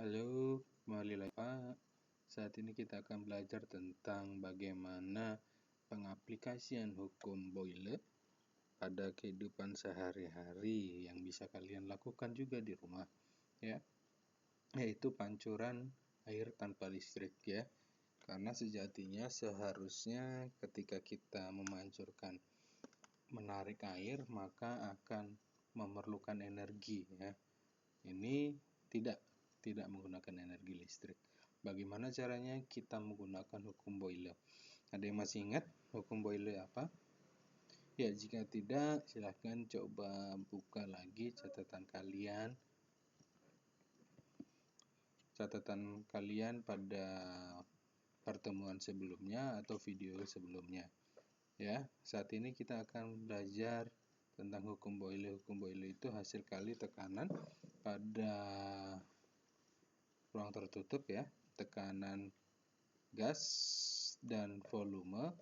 Halo, kembali lagi Pak. Saat ini kita akan belajar tentang bagaimana pengaplikasian hukum Boyle pada kehidupan sehari-hari yang bisa kalian lakukan juga di rumah, ya, yaitu pancuran air tanpa listrik, ya. Karena sejatinya seharusnya ketika kita menarik air, maka akan memerlukan energi, ya. Ini tidak menggunakan energi listrik. Bagaimana caranya kita menggunakan hukum Boyle? Ada yang masih ingat hukum Boyle apa? Ya, jika tidak, silahkan coba buka lagi catatan kalian pada pertemuan sebelumnya atau video sebelumnya. Ya, saat ini kita akan belajar tentang hukum Boyle. Hukum Boyle itu hasil kali tekanan pada ruang tertutup, ya, tekanan gas dan volume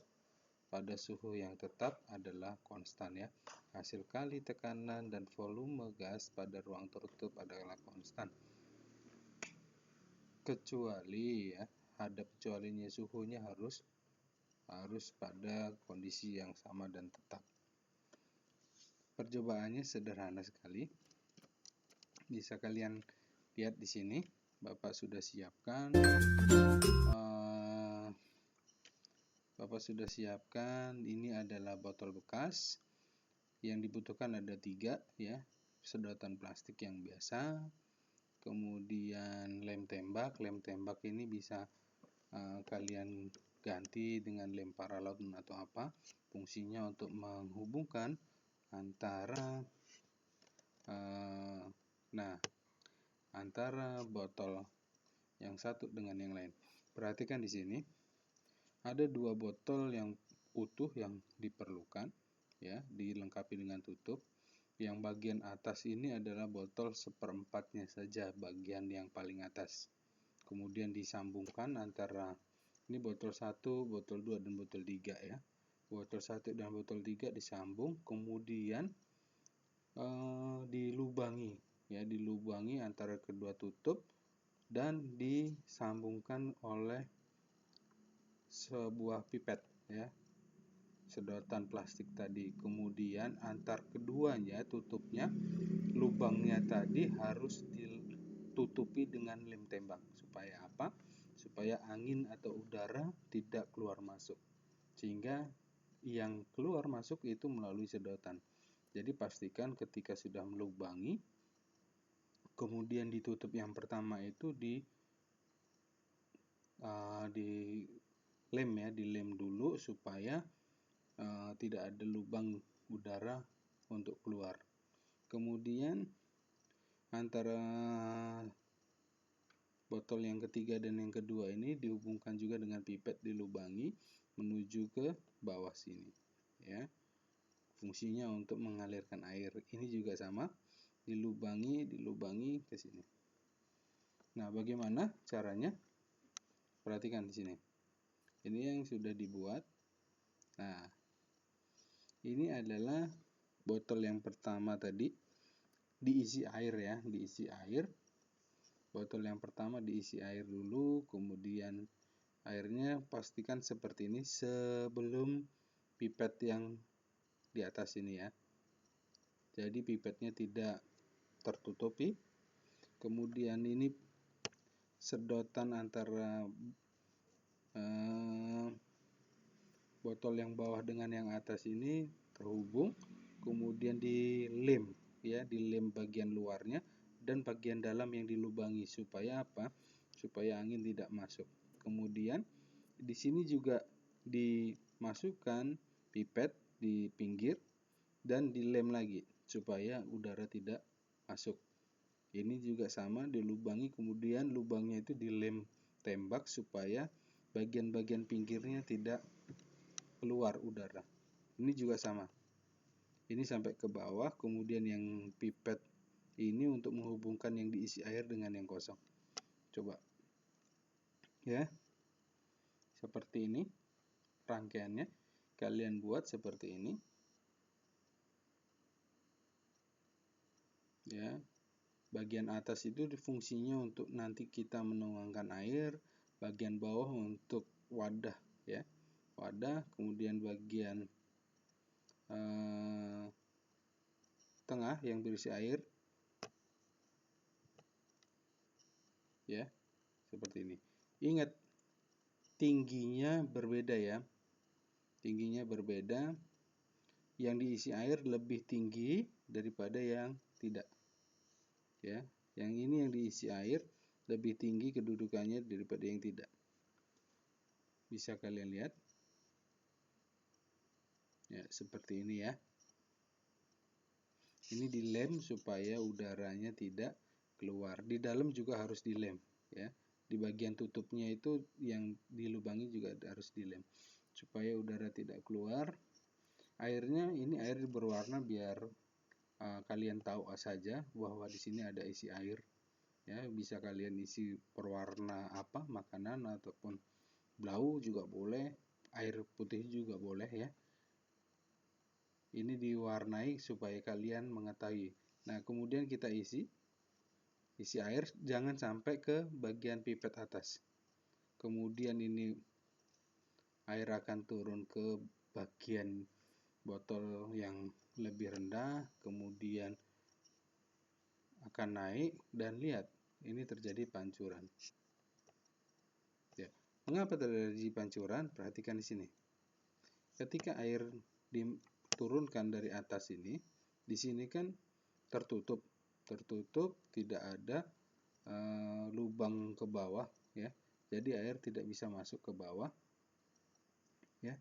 pada suhu yang tetap adalah konstan, ya. Hasil kali tekanan dan volume gas pada ruang tertutup adalah konstan. Kecuali, ya, ada kecualinya, suhunya harus pada kondisi yang sama dan tetap. Percobaannya sederhana sekali. Bisa kalian lihat di sini. Bapak sudah siapkan ini adalah botol bekas. Yang dibutuhkan ada 3, ya. Sedotan plastik yang biasa, kemudian lem tembak. Lem tembak ini bisa kalian ganti dengan lem paralon atau apa. Fungsinya untuk menghubungkan antara antara botol yang satu dengan yang lain. Perhatikan di sini ada 2 botol yang utuh yang diperlukan, ya, dilengkapi dengan tutup. Yang bagian atas ini adalah botol seperempatnya saja, bagian yang paling atas. Kemudian disambungkan antara ini botol 1, botol 2 dan botol 3, ya. Botol 1 dan botol 3 disambung, kemudian dilubangi antara kedua tutup dan disambungkan oleh sebuah pipet, ya, sedotan plastik tadi. Kemudian antar keduanya tutupnya, lubangnya tadi harus ditutupi dengan lem tembak. Supaya apa? Supaya angin atau udara tidak keluar masuk, sehingga yang keluar masuk itu melalui sedotan. Jadi pastikan ketika sudah melubangi, kemudian ditutup yang pertama itu dilem dulu supaya tidak ada lubang udara untuk keluar. Kemudian antara botol yang ketiga dan yang kedua ini dihubungkan juga dengan pipet, dilubangi menuju ke bawah sini, ya. Fungsinya untuk mengalirkan air. Ini juga sama, dilubangi ke sini. Nah, bagaimana caranya? Perhatikan di sini. Ini yang sudah dibuat. Nah, ini adalah botol yang pertama tadi diisi air, ya, diisi air. Botol yang pertama diisi air dulu, kemudian airnya pastikan seperti ini sebelum pipet yang di atas ini, ya. Jadi pipetnya tidak tertutupi. Kemudian ini sedotan antara botol yang bawah dengan yang atas ini terhubung, kemudian dilem, ya, dilem bagian luarnya dan bagian dalam yang dilubangi. Supaya apa? Supaya angin tidak masuk. Kemudian di sini juga dimasukkan pipet di pinggir dan dilem lagi supaya udara tidak masuk. Ini juga sama, dilubangi, kemudian lubangnya itu dilem tembak supaya bagian-bagian pinggirnya tidak keluar udara. Ini juga sama. Ini sampai ke bawah, kemudian yang pipet ini untuk menghubungkan yang diisi air dengan yang kosong. Coba, ya, seperti ini rangkaiannya. Kalian buat seperti ini, ya. Bagian atas itu fungsinya untuk nanti kita menuangkan air, bagian bawah untuk wadah ya. Wadah, kemudian bagian tengah yang berisi air ya, seperti ini. Ingat, tingginya berbeda ya. Tingginya berbeda. Yang diisi air lebih tinggi daripada yang tidak. Ya, yang ini yang diisi air lebih tinggi kedudukannya daripada yang tidak. Bisa kalian lihat? Ya, seperti ini ya. Ini dilem supaya udaranya tidak keluar. Di dalam juga harus dilem ya. Di bagian tutupnya itu yang dilubangi juga harus dilem supaya udara tidak keluar. Airnya ini air berwarna biar kalian tahu saja bahwa di sini ada isi air ya. Bisa kalian isi berwarna apa, makanan ataupun blau juga boleh, air putih juga boleh ya. Ini diwarnai supaya kalian mengetahui. Nah, kemudian kita isi air, jangan sampai ke bagian pipet atas. Kemudian ini air akan turun ke bagian botol yang lebih rendah, kemudian akan naik, dan lihat, ini terjadi pancuran. Ya. Mengapa terjadi pancuran? Perhatikan di sini. Ketika air diturunkan dari atas ini, di sini kan tertutup, tidak ada lubang ke bawah ya. Jadi air tidak bisa masuk ke bawah ya.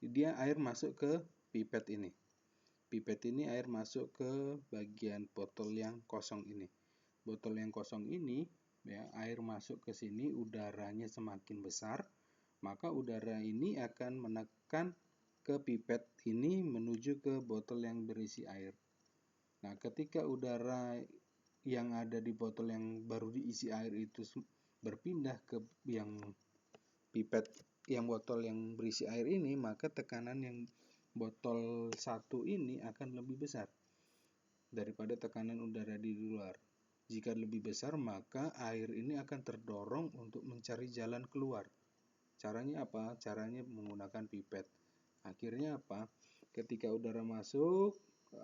Dia air masuk ke pipet ini. Pipet ini air masuk ke bagian botol yang kosong ini. Botol yang kosong ini ya, air masuk ke sini, udaranya semakin besar, maka udara ini akan menekan ke pipet ini menuju ke botol yang berisi air. Nah, ketika udara yang ada di botol yang baru diisi air itu berpindah ke yang pipet, yang botol yang berisi air ini, maka tekanan yang botol satu ini akan lebih besar daripada tekanan udara di luar. Jika lebih besar, maka air ini akan terdorong untuk mencari jalan keluar. Caranya apa? Caranya menggunakan pipet. Akhirnya apa? Ketika udara masuk,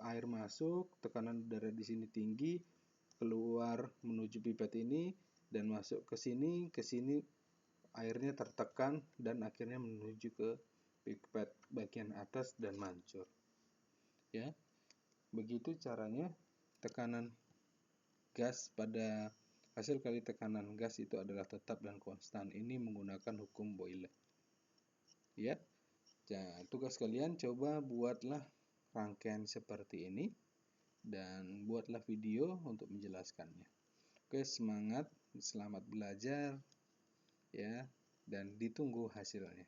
air masuk, tekanan udara di sini tinggi, keluar menuju pipet ini dan masuk ke sini airnya tertekan dan akhirnya menuju ke pipet bagian atas dan mancur. Ya. Begitu caranya. Tekanan gas pada hasil kali tekanan gas itu adalah tetap dan konstan. Ini menggunakan hukum Boyle. Ya. Nah, tugas kalian coba buatlah rangkaian seperti ini dan buatlah video untuk menjelaskannya. Oke, semangat, selamat belajar ya, dan ditunggu hasilnya.